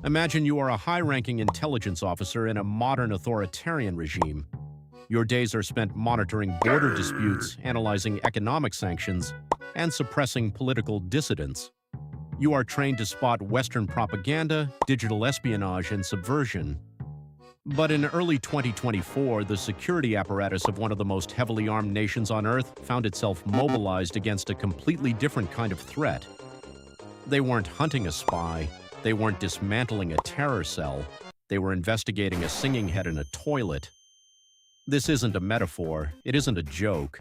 Imagine you are a high-ranking intelligence officer in a modern authoritarian regime. Your days are spent monitoring border disputes, analyzing economic sanctions, and suppressing political dissidents. You are trained to spot Western propaganda, digital espionage, and subversion. But in early 2024, the security apparatus of one of the most heavily armed nations on Earth found itself mobilized against a completely different kind of threat. They weren't hunting a spy. They weren't dismantling a terror cell. They were investigating a singing head in a toilet. This isn't a metaphor. It isn't a joke.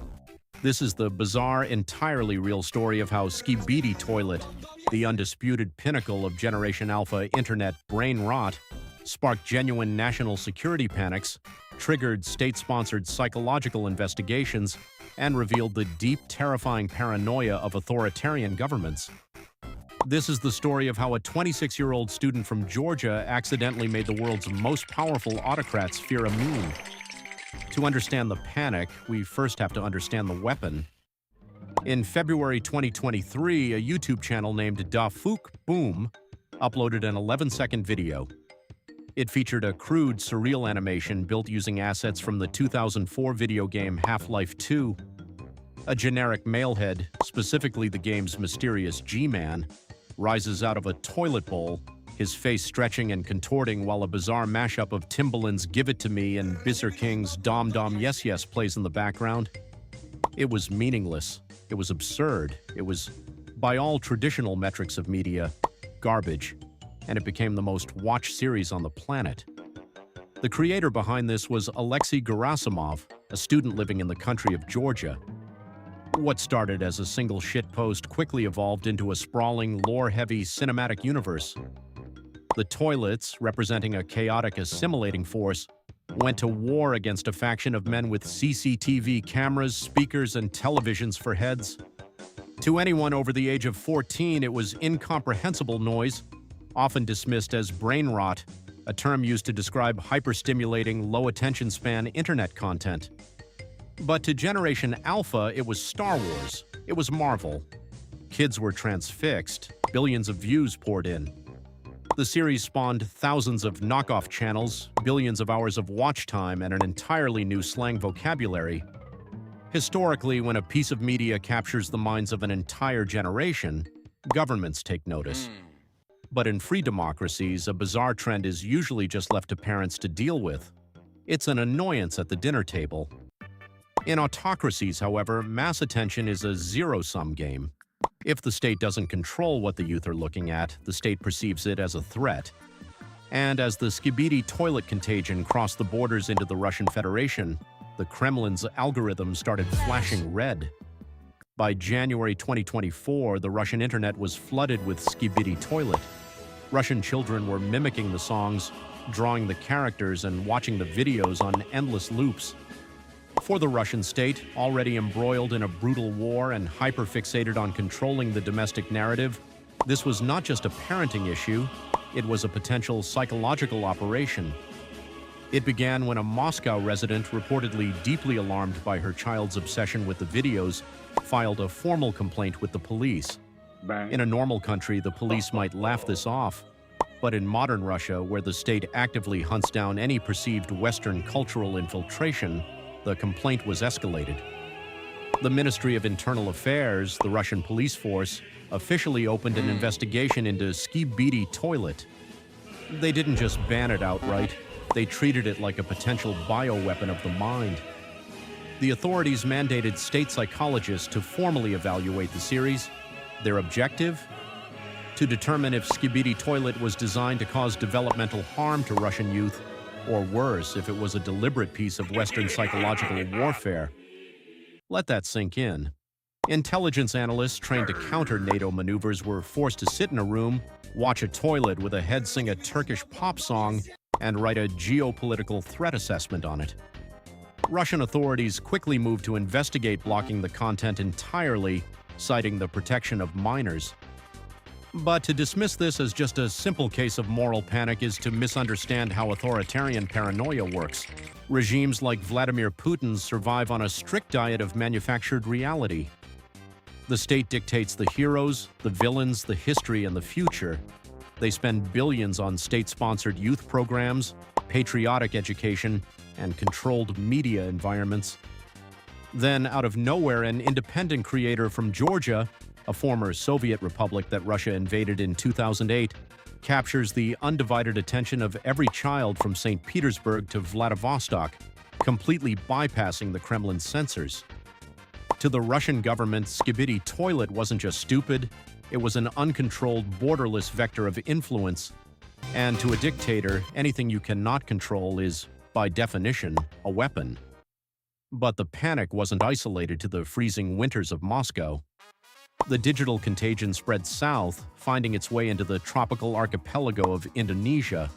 This is the bizarre, entirely real story of how Skibidi Toilet, the undisputed pinnacle of Generation Alpha internet brain rot, sparked genuine national security panics, triggered state-sponsored psychological investigations, and revealed the deep, terrifying paranoia of authoritarian governments. This is the story of how a 26-year-old student from Georgia accidentally made the world's most powerful autocrats fear a meme. To understand the panic, we first have to understand the weapon. In February 2023, a YouTube channel named Da Fook Boom uploaded an 11-second video. It featured a crude, surreal animation built using assets from the 2004 video game Half-Life 2. A generic male head, specifically the game's mysterious G-Man, rises out of a toilet bowl, his face stretching and contorting while a bizarre mashup of Timbaland's Give It To Me and Bizzer King's Dom Dom Yes Yes plays in the background. It was meaningless. It was absurd. It was, by all traditional metrics of media, garbage. And it became the most watched series on the planet. The creator behind this was Alexei Gerasimov, a student living in the country of Georgia. What started as a single shitpost quickly evolved into a sprawling, lore-heavy cinematic universe. The toilets, representing a chaotic assimilating force, went to war against a faction of men with CCTV cameras, speakers, and televisions for heads. To anyone over the age of 14, it was incomprehensible noise, often dismissed as brain rot, a term used to describe hyperstimulating, low-attention span internet content. But to Generation Alpha, it was Star Wars. It was Marvel. Kids were transfixed. Billions of views poured in. The series spawned thousands of knockoff channels, billions of hours of watch time, and an entirely new slang vocabulary. Historically, when a piece of media captures the minds of an entire generation, governments take notice. But in free democracies, a bizarre trend is usually just left to parents to deal with. It's an annoyance at the dinner table. In autocracies, however, mass attention is a zero-sum game. If the state doesn't control what the youth are looking at, the state perceives it as a threat. And as the Skibidi Toilet contagion crossed the borders into the Russian Federation, the Kremlin's algorithm started flashing red. By January 2024, the Russian internet was flooded with Skibidi Toilet. Russian children were mimicking the songs, drawing the characters, and watching the videos on endless loops. For the Russian state, already embroiled in a brutal war and hyper-fixated on controlling the domestic narrative, this was not just a parenting issue, it was a potential psychological operation. It began when a Moscow resident, reportedly deeply alarmed by her child's obsession with the videos, filed a formal complaint with the police. In a normal country, the police might laugh this off. But in modern Russia, where the state actively hunts down any perceived Western cultural infiltration, the complaint was escalated. The Ministry of Internal Affairs, the Russian police force, officially opened an investigation into Skibidi Toilet. They didn't just ban it outright, they treated it like a potential bioweapon of the mind. The authorities mandated state psychologists to formally evaluate the series. Their objective? To determine if Skibidi Toilet was designed to cause developmental harm to Russian youth, or worse, if it was a deliberate piece of Western psychological warfare. Let that sink in. Intelligence analysts trained to counter NATO maneuvers were forced to sit in a room, watch a toilet with a head sing a Turkish pop song, and write a geopolitical threat assessment on it. Russian authorities quickly moved to investigate blocking the content entirely, citing the protection of minors. But to dismiss this as just a simple case of moral panic is to misunderstand how authoritarian paranoia works. Regimes like Vladimir Putin's survive on a strict diet of manufactured reality. The state dictates the heroes, the villains, the history, and the future. They spend billions on state-sponsored youth programs, patriotic education, and controlled media environments. Then, out of nowhere, an independent creator from Georgia, a former Soviet republic that Russia invaded in 2008, captures the undivided attention of every child from St. Petersburg to Vladivostok, completely bypassing the Kremlin's censors. To the Russian government, Skibidi Toilet wasn't just stupid, it was an uncontrolled, borderless vector of influence. And to a dictator, anything you cannot control is, by definition, a weapon. But the panic wasn't isolated to the freezing winters of Moscow. The digital contagion spread south, finding its way into the tropical archipelago of Indonesia,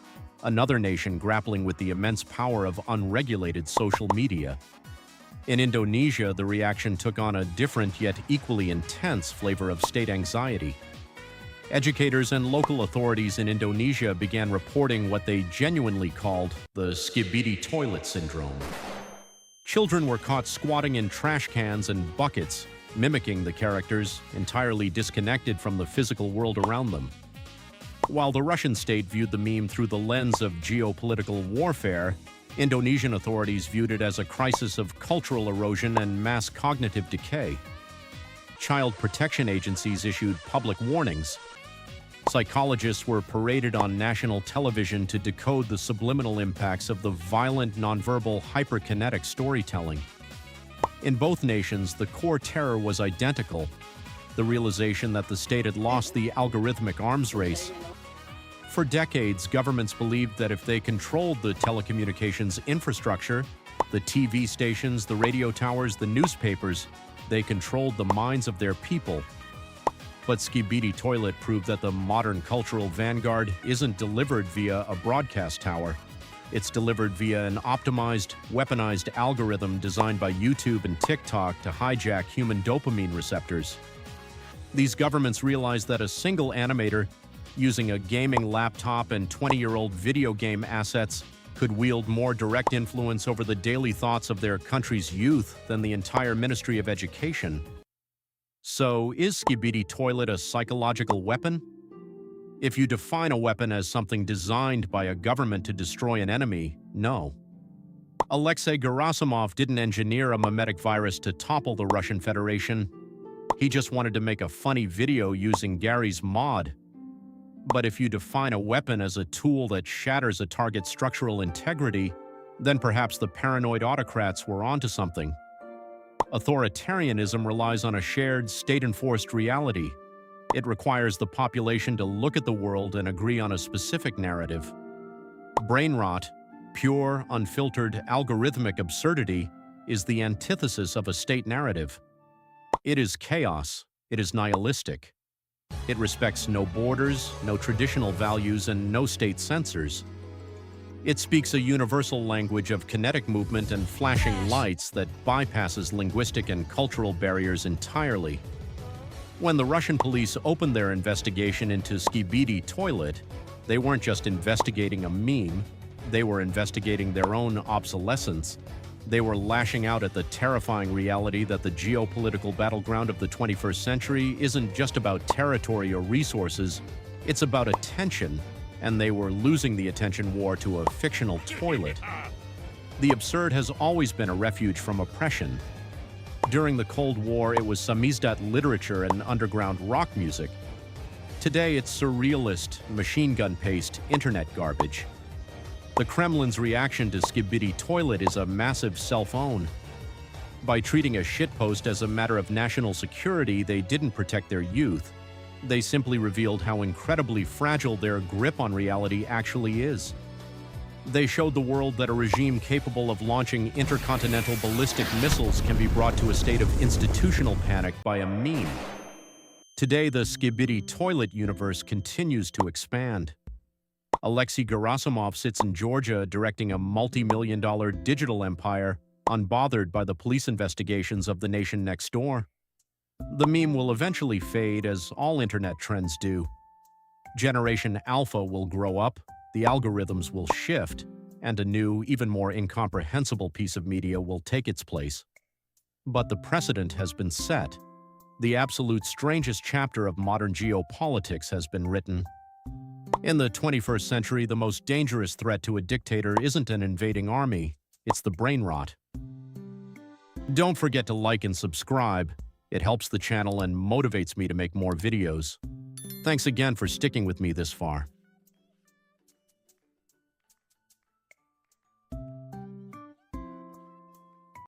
another nation grappling with the immense power of unregulated social media. In Indonesia, the reaction took on a different yet equally intense flavor of state anxiety. Educators and local authorities in Indonesia began reporting what they genuinely called the Skibidi Toilet syndrome. Children were caught squatting in trash cans and buckets, mimicking the characters, entirely disconnected from the physical world around them. While the Russian state viewed the meme through the lens of geopolitical warfare, Indonesian authorities viewed it as a crisis of cultural erosion and mass cognitive decay. Child protection agencies issued public warnings. Psychologists were paraded on national television to decode the subliminal impacts of the violent, nonverbal, hyperkinetic storytelling. In both nations, the core terror was identical: the realization that the state had lost the algorithmic arms race. For decades, governments believed that if they controlled the telecommunications infrastructure, the TV stations, the radio towers, the newspapers, they controlled the minds of their people. But Skibidi Toilet proved that the modern cultural vanguard isn't delivered via a broadcast tower. It's delivered via an optimized, weaponized algorithm designed by YouTube and TikTok to hijack human dopamine receptors. These governments realized that a single animator, using a gaming laptop and 20-year-old video game assets, could wield more direct influence over the daily thoughts of their country's youth than the entire Ministry of Education. So, is Skibidi Toilet a psychological weapon? If you define a weapon as something designed by a government to destroy an enemy, no. Alexei Gerasimov didn't engineer a memetic virus to topple the Russian Federation. He just wanted to make a funny video using Garry's mod. But if you define a weapon as a tool that shatters a target's structural integrity, then perhaps the paranoid autocrats were onto something. Authoritarianism relies on a shared, state-enforced reality. It requires the population to look at the world and agree on a specific narrative. Brainrot, pure, unfiltered, algorithmic absurdity, is the antithesis of a state narrative. It is chaos. It is nihilistic. It respects no borders, no traditional values, and no state censors. It speaks a universal language of kinetic movement and flashing lights that bypasses linguistic and cultural barriers entirely. When the Russian police opened their investigation into Skibidi Toilet, they weren't just investigating a meme, they were investigating their own obsolescence. They were lashing out at the terrifying reality that the geopolitical battleground of the 21st century isn't just about territory or resources, it's about attention, and they were losing the attention war to a fictional toilet. The absurd has always been a refuge from oppression. During the Cold War, it was samizdat literature and underground rock music. Today, it's surrealist, machine gun-paced internet garbage. The Kremlin's reaction to Skibidi Toilet is a massive self-own. By treating a shitpost as a matter of national security, they didn't protect their youth. They simply revealed how incredibly fragile their grip on reality actually is. They showed the world that a regime capable of launching intercontinental ballistic missiles can be brought to a state of institutional panic by a meme. Today, the Skibidi Toilet universe continues to expand. Alexei Gerasimov sits in Georgia directing a multi-million-dollar digital empire, unbothered by the police investigations of the nation next door. The meme will eventually fade, as all internet trends do. Generation Alpha will grow up, the algorithms will shift, and a new, even more incomprehensible piece of media will take its place. But the precedent has been set. The absolute strangest chapter of modern geopolitics has been written. In the 21st century, the most dangerous threat to a dictator isn't an invading army, it's the brain rot. Don't forget to like and subscribe. It helps the channel and motivates me to make more videos. Thanks again for sticking with me this far.